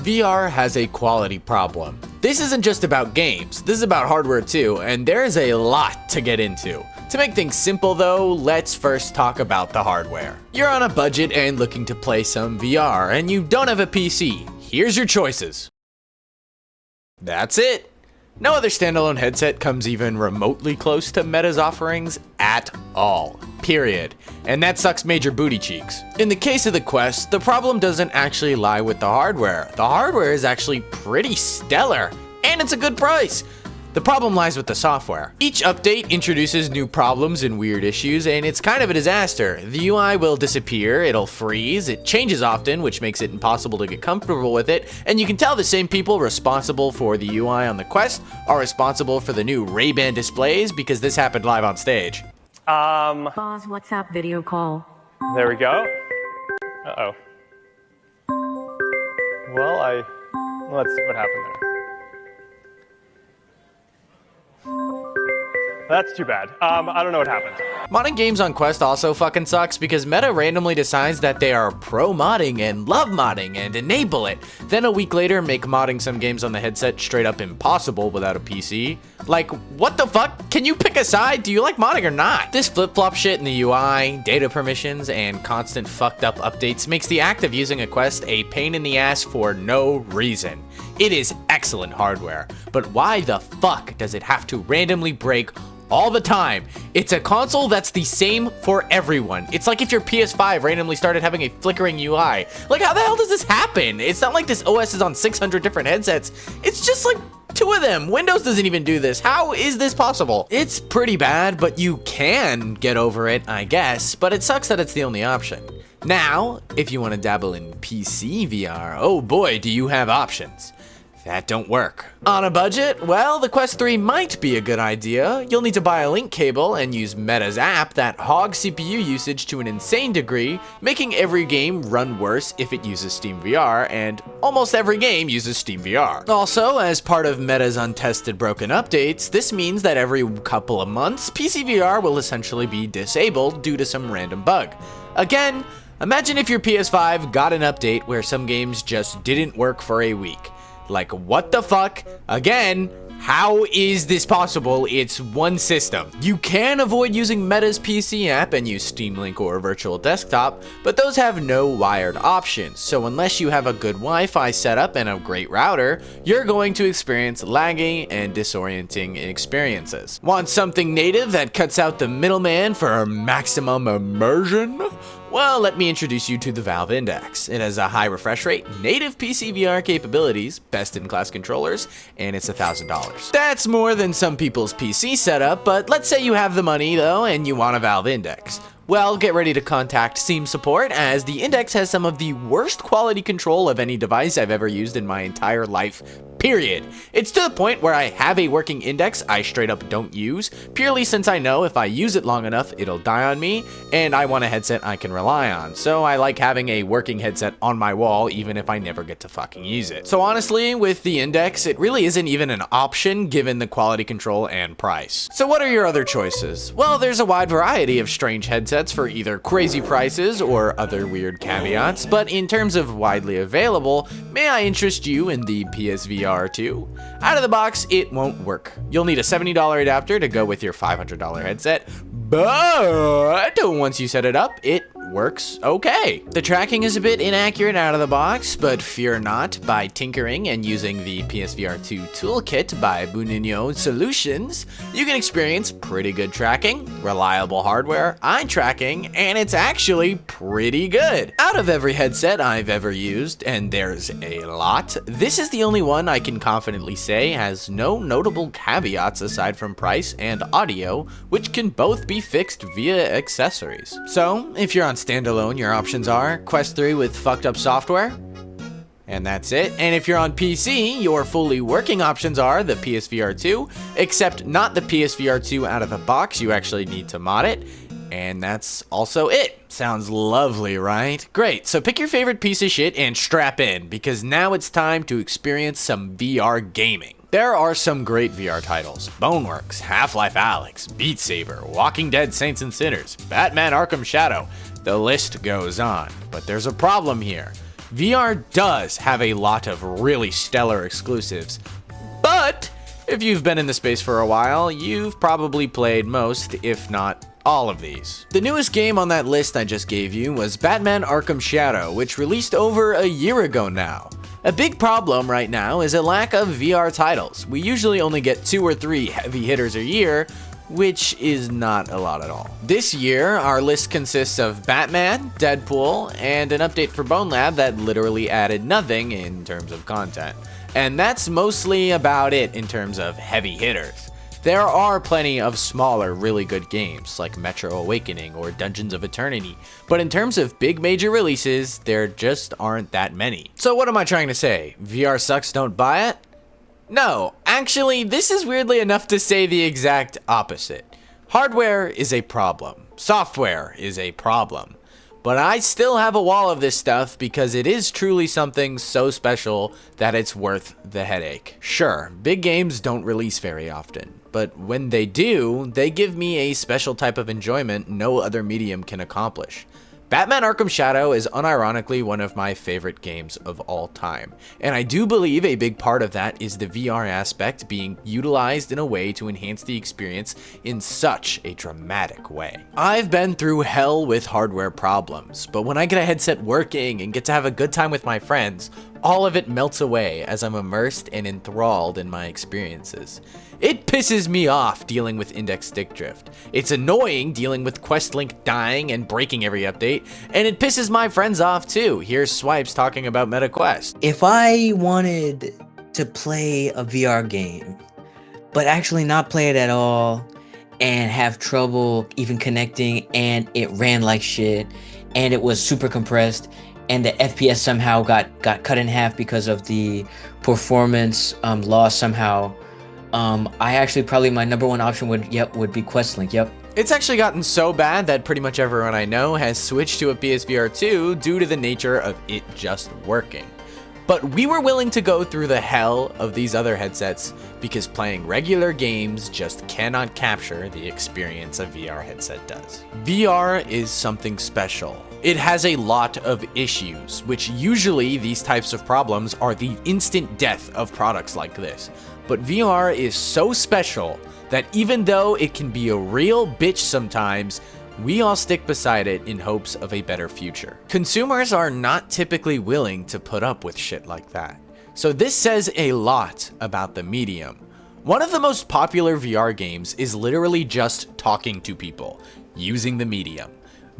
VR has a quality problem. This isn't just about games, this is about hardware too, and there is a lot to get into. To make things simple though, let's first talk about the hardware. You're on a budget and looking to play some VR, and you don't have a PC. Here's your choices. That's it. No other standalone headset comes even remotely close to Meta's offerings at all. Period. And that sucks major booty cheeks. In the case of the Quest, the problem doesn't actually lie with the hardware. The hardware is actually pretty stellar, and it's a good price. The problem lies with the software. Each update introduces new problems and weird issues, and it's kind of a disaster. The UI will disappear, it'll freeze, it changes often, which makes it impossible to get comfortable with it, and you can tell the same people responsible for the UI on the Quest are responsible for the new Ray-Ban displays because this happened live on stage. Pause WhatsApp video call. There we go. Uh-oh. Well, let's see what happened there. That's too bad. I don't know what happened. Modding games on Quest also fucking sucks because Meta randomly decides that they are pro-modding and love modding and enable it. Then a week later make modding some games on the headset straight up impossible without a PC. Like, what the fuck? Can you pick a side? Do you like modding or not? This flip-flop shit in the UI, data permissions, and constant fucked up updates makes the act of using a Quest a pain in the ass for no reason. It is excellent hardware, but why the fuck does it have to randomly break all the time? It's a console that's the same for everyone. It's like if your PS5 randomly started having a flickering UI. Like, how the hell does this happen? It's not like this OS is on 600 different headsets. It's just like 2 of them. Windows doesn't even do this. How is this possible? It's pretty bad, but you can get over it, I guess, but it sucks that it's the only option. Now, if you want to dabble in PC VR, oh boy, do you have options. That don't work. On a budget? Well, the Quest 3 might be a good idea. You'll need to buy a link cable and use Meta's app that hogs CPU usage to an insane degree, making every game run worse if it uses Steam VR, and almost every game uses Steam VR. Also, as part of Meta's untested broken updates, this means that every couple of months, PC VR will essentially be disabled due to some random bug. Again, imagine if your PS5 got an update where some games just didn't work for a week. Like, what the fuck? Again, how is this possible? It's one system. You can avoid using Meta's PC app and use Steam Link or Virtual Desktop, but those have no wired options, so unless you have a good Wi-Fi setup and a great router, you're going to experience laggy and disorienting experiences. Want something native that cuts out the middleman for maximum immersion? Well, let me introduce you to the Valve Index. It has a high refresh rate, native PC VR capabilities, best-in-class controllers, and it's $1,000. That's more than some people's PC setup, but let's say you have the money though and you want a Valve Index. Well, get ready to contact Steam support, as the Index has some of the worst quality control of any device I've ever used in my entire life, period. It's to the point where I have a working Index I straight up don't use, purely since I know if I use it long enough, it'll die on me, and I want a headset I can rely on. So I like having a working headset on my wall, even if I never get to fucking use it. So honestly, with the Index, it really isn't even an option given the quality control and price. So what are your other choices? Well, there's a wide variety of strange headsets for either crazy prices or other weird caveats, but in terms of widely available, may I interest you in the PSVR 2? Out of the box, it won't work. You'll need a $70 adapter to go with your $500 headset, but once you set it up, it works okay. The tracking is a bit inaccurate out of the box, but fear not. By tinkering and using the PSVR 2 toolkit by Bunino Solutions, you can experience pretty good tracking, reliable hardware, eye tracking, and it's actually pretty good. Out of every headset I've ever used, and there's a lot, this is the only one I can confidently say has no notable caveats aside from price and audio, which can both be fixed via accessories. So, if you're on standalone, your options are Quest 3 with fucked up software, and that's it. And if you're on PC, your fully working options are the PSVR 2, except not the PSVR 2 out of the box, you actually need to mod it, and that's also it. Sounds lovely, right? Great, so pick your favorite piece of shit and strap in, because now it's time to experience some VR gaming. There are some great VR titles: Boneworks, Half-Life Alyx, Beat Saber, Walking Dead Saints and Sinners, Batman Arkham Shadow. The list goes on, but there's a problem here. VR does have a lot of really stellar exclusives, but if you've been in the space for a while, you've probably played most, if not all of these. The newest game on that list I just gave you was Batman Arkham Shadow, which released over a year ago now. A big problem right now is a lack of VR titles. We usually only get 2 or 3 heavy hitters a year, which is not a lot at all. This year, our list consists of Batman, Deadpool, and an update for Bone Lab that literally added nothing in terms of content. And that's mostly about it in terms of heavy hitters. There are plenty of smaller, really good games like Metro Awakening or Dungeons of Eternity, but in terms of big major releases, there just aren't that many. So what am I trying to say? VR sucks, don't buy it? No, actually, this is weirdly enough to say the exact opposite. Hardware is a problem. Software is a problem. But I still have a wall of this stuff because it is truly something so special that it's worth the headache. Sure, big games don't release very often, but when they do, they give me a special type of enjoyment no other medium can accomplish. Batman Arkham Shadow is unironically one of my favorite games of all time, and I do believe a big part of that is the VR aspect being utilized in a way to enhance the experience in such a dramatic way. I've been through hell with hardware problems, but when I get a headset working and get to have a good time with my friends, all of it melts away as I'm immersed and enthralled in my experiences. It pisses me off dealing with index stick drift. It's annoying dealing with QuestLink dying and breaking every update, and it pisses my friends off too. Here's Swipes talking about MetaQuest. If I wanted to play a VR game, but actually not play it at all, and have trouble even connecting, and it ran like shit, and it was super compressed, and the FPS somehow got cut in half because of the performance loss somehow, I actually probably my number one option would be QuestLink. Yep. It's actually gotten so bad that pretty much everyone I know has switched to a PSVR 2 due to the nature of it just working. But we were willing to go through the hell of these other headsets because playing regular games just cannot capture the experience a VR headset does. VR is something special. It has a lot of issues, which usually these types of problems are the instant death of products like this. But VR is so special that even though it can be a real bitch sometimes, we all stick beside it in hopes of a better future. Consumers are not typically willing to put up with shit like that. So this says a lot about the medium. One of the most popular VR games is literally just talking to people, using the medium.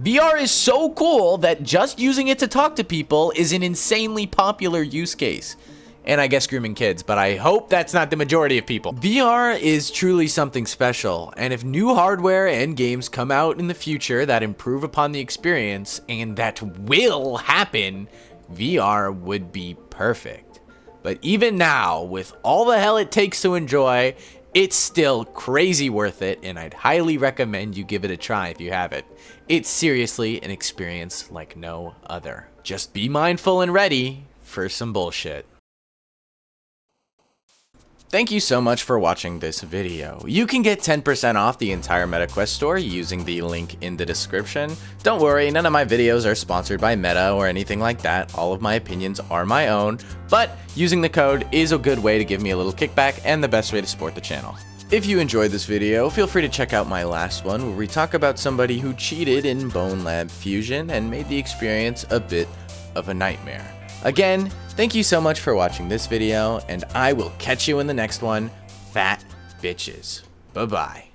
VR is so cool that just using it to talk to people is an insanely popular use case. And I guess grooming kids, but I hope that's not the majority of people. VR is truly something special, and if new hardware and games come out in the future that improve upon the experience, and that will happen, VR would be perfect. But even now, with all the hell it takes to enjoy, it's still crazy worth it, and I'd highly recommend you give it a try if you haven't. It's seriously an experience like no other. Just be mindful and ready for some bullshit. Thank you so much for watching this video. You can get 10% off the entire MetaQuest store using the link in the description. Don't worry, none of my videos are sponsored by Meta or anything like that. All of my opinions are my own, but using the code is a good way to give me a little kickback and the best way to support the channel. If you enjoyed this video, feel free to check out my last one where we talk about somebody who cheated in Bone Lab Fusion and made the experience a bit of a nightmare. Again, thank you so much for watching this video, and I will catch you in the next one. Fat bitches. Bye-bye.